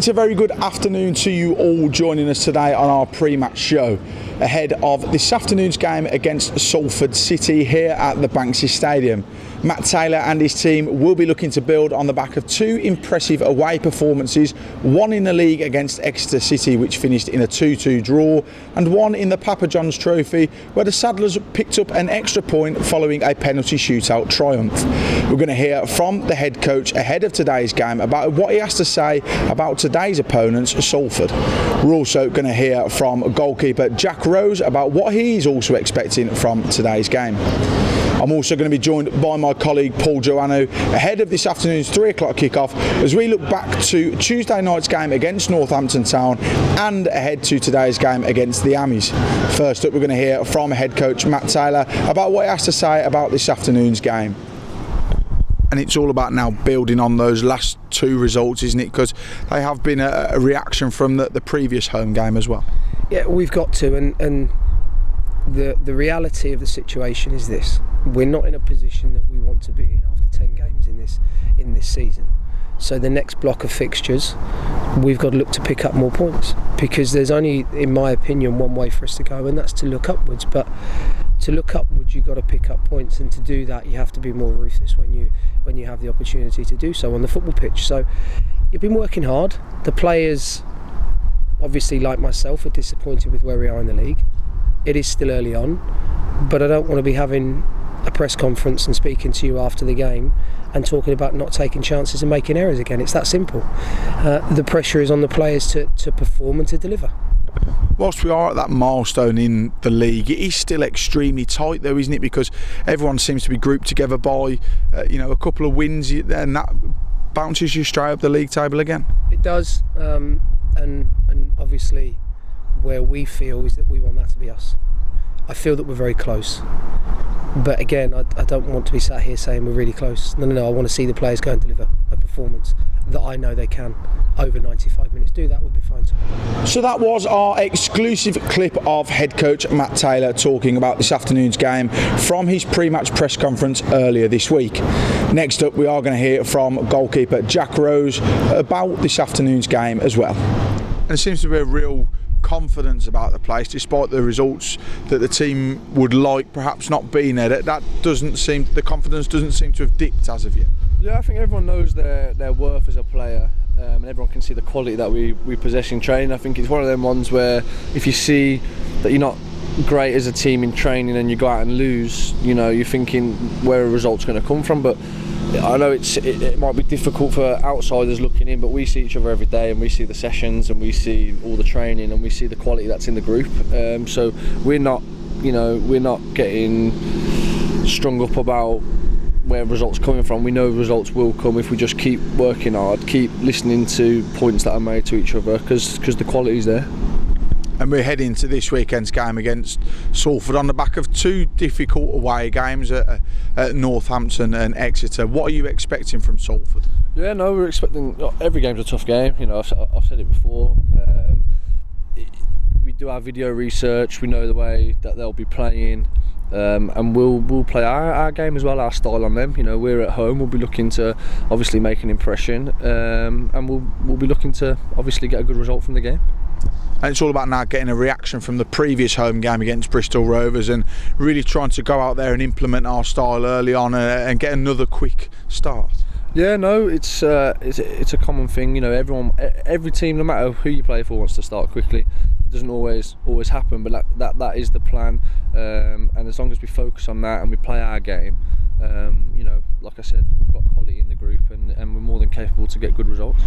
It's a very good afternoon to you all joining us today on our pre-match show ahead of this afternoon's game against Salford City here at the Banksy Stadium. Matt Taylor and his team will be looking to build on the back of two impressive away performances, one in the league against Exeter City which finished in a 2-2 draw, and one in the Papa John's Trophy where the Saddlers picked up an extra point following a penalty shootout triumph. We're going to hear from the head coach ahead of today's game about what he has to say about today's opponents, Salford. We're also going to hear from goalkeeper Jack Rose about what he's also expecting from today's game. I'm also going to be joined by my colleague Paul Joannou ahead of this afternoon's 3 o'clock kickoff as we look back to Tuesday night's game against Northampton Town and ahead to today's game against the Ammies. First up, we're going to hear from head coach Matt Taylor about what he has to say about this afternoon's game. And it's all about now building on those last two results, isn't it? Because they have been a reaction from the previous home game as well. Yeah, we've got to, and the reality of the situation is this: we're not in a position that we want to be in after 10 games in this season. So the next block of fixtures, we've got to look to pick up more points, because there's only, in my opinion, one way for us to go, and that's to look upwards. But to look upwards, you've got to pick up points, and to do that, you have to be more ruthless when you have the opportunity to do so on the football pitch. So you've been working hard. The players, obviously, like myself, are disappointed with where we are in the league. It is still early on, but I don't want to be having a press conference and speaking to you after the game and talking about not taking chances and making errors again. It's that simple. The pressure is on the players to perform and to deliver. Whilst we are at that milestone in the league, it is still extremely tight though, isn't it? Because everyone seems to be grouped together by a couple of wins, and that bounces you straight up the league table again. It does, and obviously where we feel is that we want that to be us. I feel that we're very close, but again, I don't want to be sat here saying we're really close. No, I want to see the players go and deliver a performance that I know they can over 95 minutes. Do that, would be fine too. So that was our exclusive clip of head coach Matt Taylor talking about this afternoon's game from his pre-match press conference earlier this week. Next up, we are going to hear from goalkeeper Jack Rose about this afternoon's game as well. And it seems to be a real confidence about the place, despite the results that the team would like perhaps not being there. The confidence doesn't seem to have dipped as of yet. Yeah, I think everyone knows their worth as a player, and everyone can see the quality that we possess in training. I think it's one of them ones where if you see that you're not great as a team in training and you go out and lose, you're thinking where a result's going to come from. But I know it might be difficult for outsiders looking in, but we see each other every day, and we see the sessions, and we see all the training, and we see the quality that's in the group. So we're not getting strung up about where results coming from. We know results will come if we just keep working hard, keep listening to points that are made to each other, because the quality's there. And we're heading to this weekend's game against Salford on the back of two difficult away games at Northampton and Exeter. What are you expecting from Salford? Yeah, no, we're expecting. Every game's a tough game. I've said it before. We do our video research. We know the way that they'll be playing, and we'll play our game as well, our style on them. We're at home. We'll be looking to obviously make an impression, and we'll be looking to obviously get a good result from the game. And it's all about now getting a reaction from the previous home game against Bristol Rovers and really trying to go out there and implement our style early on and get another quick start. Yeah, no, it's a common thing. Every team, no matter who you play for, wants to start quickly. It doesn't always happen, but that is the plan. And as long as we focus on that and we play our game, like I said, we've got quality in the group, and we're more than capable to get good results.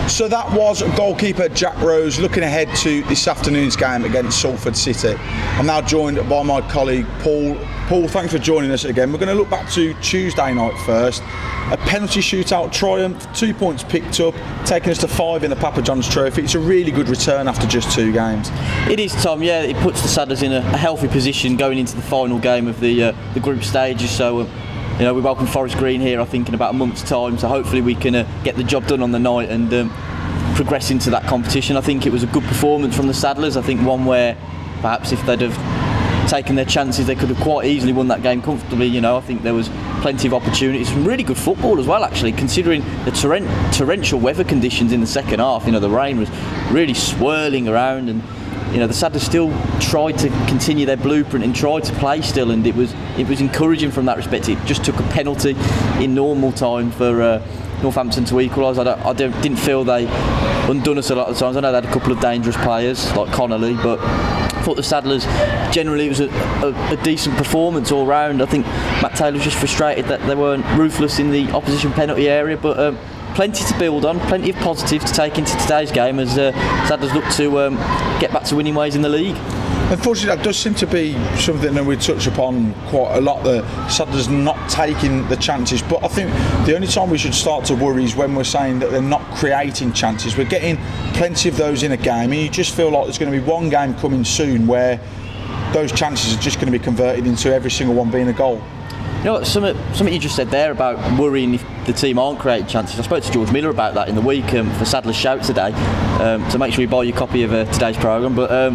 So that was goalkeeper Jack Rose looking ahead to this afternoon's game against Salford City. I'm now joined by my colleague Paul. Paul, thanks for joining us again. We're going to look back to Tuesday night first. A penalty shootout triumph, 2 points picked up, taking us to 5 in the Papa John's Trophy. It's a really good return after just 2 games. It is, Tom. Yeah, it puts the Saddlers in a healthy position going into the final game of the group stages. So we welcome Forest Green here, I think, in about a month's time. So hopefully we can get the job done on the night and progress into that competition. I think it was a good performance from the Saddlers. I think one where perhaps if they'd have taken their chances, they could have quite easily won that game comfortably. I think there was plenty of opportunities, some really good football as well, actually, considering the torrential weather conditions in the second half. The rain was really swirling around, and the Saddlers still tried to continue their blueprint and tried to play still, and it was encouraging from that respect. It just took a penalty in normal time for Northampton to equalise. I didn't feel they undone us a lot of times. I know they had a couple of dangerous players like Connolly, but I thought the Saddlers generally, it was a decent performance all round. I think Matt Taylor was just frustrated that they weren't ruthless in the opposition penalty area, but plenty to build on, plenty of positives to take into today's game as Saddlers look to get back to winning ways in the league. Unfortunately, that does seem to be something that we touch upon quite a lot, the Saddlers not taking the chances. But I think the only time we should start to worry is when we're saying that they're not creating chances. We're getting plenty of those in a game, and you just feel like there's going to be one game coming soon where those chances are just going to be converted into every single one being a goal. Something you just said there about worrying if the team aren't creating chances. I spoke to George Miller about that in the week for Saddlers Shout today, so make sure you buy your copy of today's programme. But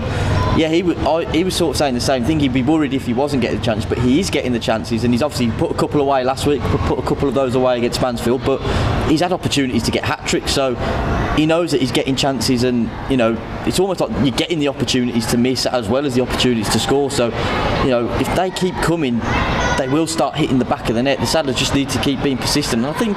he was sort of saying the same thing. He'd be worried if he wasn't getting the chances, but he is getting the chances, and he's obviously put a couple away last week, put a couple of those away against Mansfield, but he's had opportunities to get hat-tricks, so he knows that he's getting chances, and it's almost like you're getting the opportunities to miss as well as the opportunities to score. So if they keep coming, they will start hitting the back of the net. The Saddlers just need to keep being persistent, and I think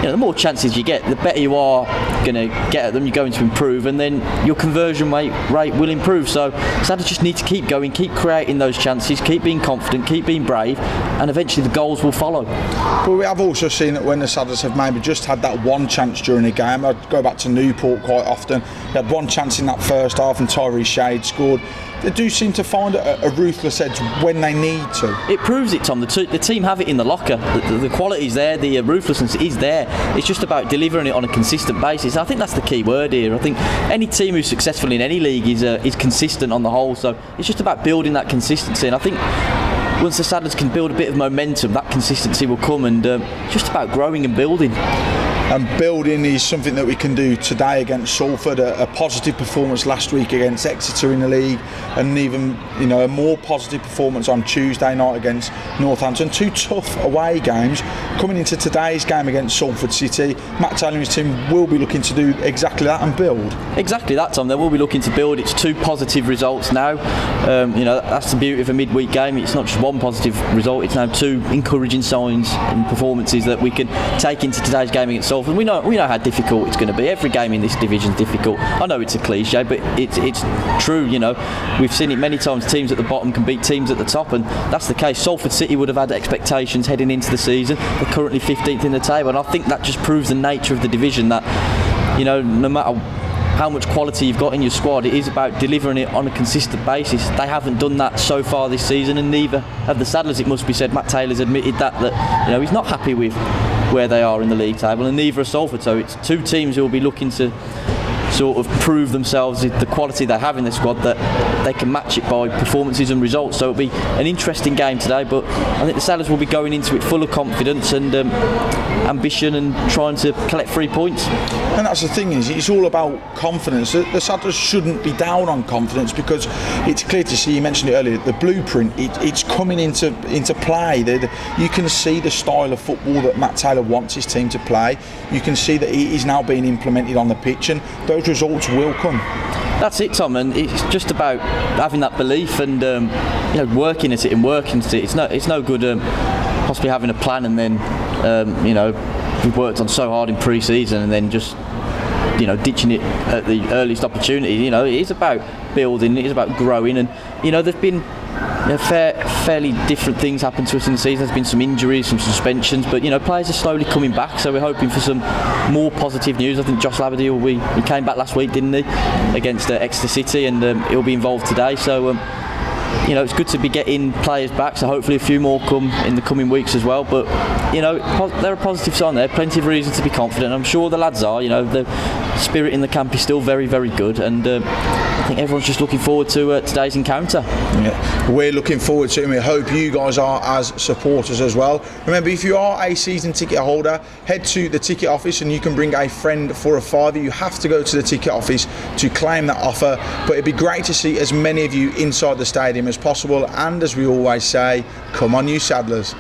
the more chances you get, the better you are going to get at them. You're going to improve, and then your conversion rate will improve. So Saddlers just need to keep going, keep creating those chances, keep being confident, keep being brave, and eventually the goals will follow. But we have also seen that when the Saddlers have maybe just had that one chance during a game, I'd go back to Newport quite often. They had one chance in that first half and Tyree Shade scored. They do seem to find a ruthless edge when they need to. It proves it, Tom. The team have it in the locker. The quality's there, the ruthlessness is there. It's just about delivering it on a consistent basis. I think that's the key word here. I think any team who's successful in any league is consistent on the whole. So it's just about building that consistency. And I think once the Saddlers can build a bit of momentum, that consistency will come, and it's just about growing and building. And building is something that we can do today against Salford. A positive performance last week against Exeter in the league, and even a more positive performance on Tuesday night against Northampton. Two tough away games. Coming into today's game against Salford City, Matt Taylor and his team will be looking to do exactly that and build. Exactly that, Tom. They will be looking to build. It's two positive results now. That's the beauty of a midweek game. It's not just one positive result. It's now two encouraging signs and performances that we can take into today's game against Salford. We know how difficult it's going to be. Every game in this division is difficult. I know it's a cliche, but it's true. We've seen it many times. Teams at the bottom can beat teams at the top, and that's the case. Salford City would have had expectations heading into the season. They're currently 15th in the table, and I think that just proves the nature of the division. That no matter how much quality you've got in your squad, it is about delivering it on a consistent basis. They haven't done that so far this season, and neither have the Saddlers. It must be said. Matt Taylor's admitted that he's not happy with where they are in the league table, and neither are Salford. So it's two teams who will be looking to sort of prove themselves with the quality they have in their squad, that they can match it by performances and results. So it'll be an interesting game today, but I think the Saddlers will be going into it full of confidence and ambition and trying to collect 3 points. And that's the thing, is it's all about confidence. The Saddlers shouldn't be down on confidence, because it's clear to see, you mentioned it earlier, the blueprint, it's coming into play. You can see the style of football that Matt Taylor wants his team to play. You can see that it is now being implemented on the pitch, and those results will come. That's it, Tom, and it's just about having that belief and working at it and working at it. It's no good possibly having a plan and then we've worked on so hard in pre-season and then just ditching it at the earliest opportunity. It is about building, it is about growing, and there've been fairly different things happen to us in the season. There's been some injuries, some suspensions, but players are slowly coming back, so we're hoping for some more positive news. I think Josh Labadie, he came back last week, didn't he, against Exeter City, and he'll be involved today, so it's good to be getting players back, so hopefully a few more come in the coming weeks as well. But there are positive signs there, plenty of reasons to be confident. I'm sure the lads are. The spirit in the camp is still very, very good, and I think everyone's just looking forward to today's encounter. Yeah, we're looking forward to it, and we hope you guys are as supporters as well. Remember, if you are a season ticket holder, head to the ticket office and you can bring a friend for a £5. You have to go to the ticket office to claim that offer, but it'd be great to see as many of you inside the stadium as possible, and as we always say, come on you Saddlers.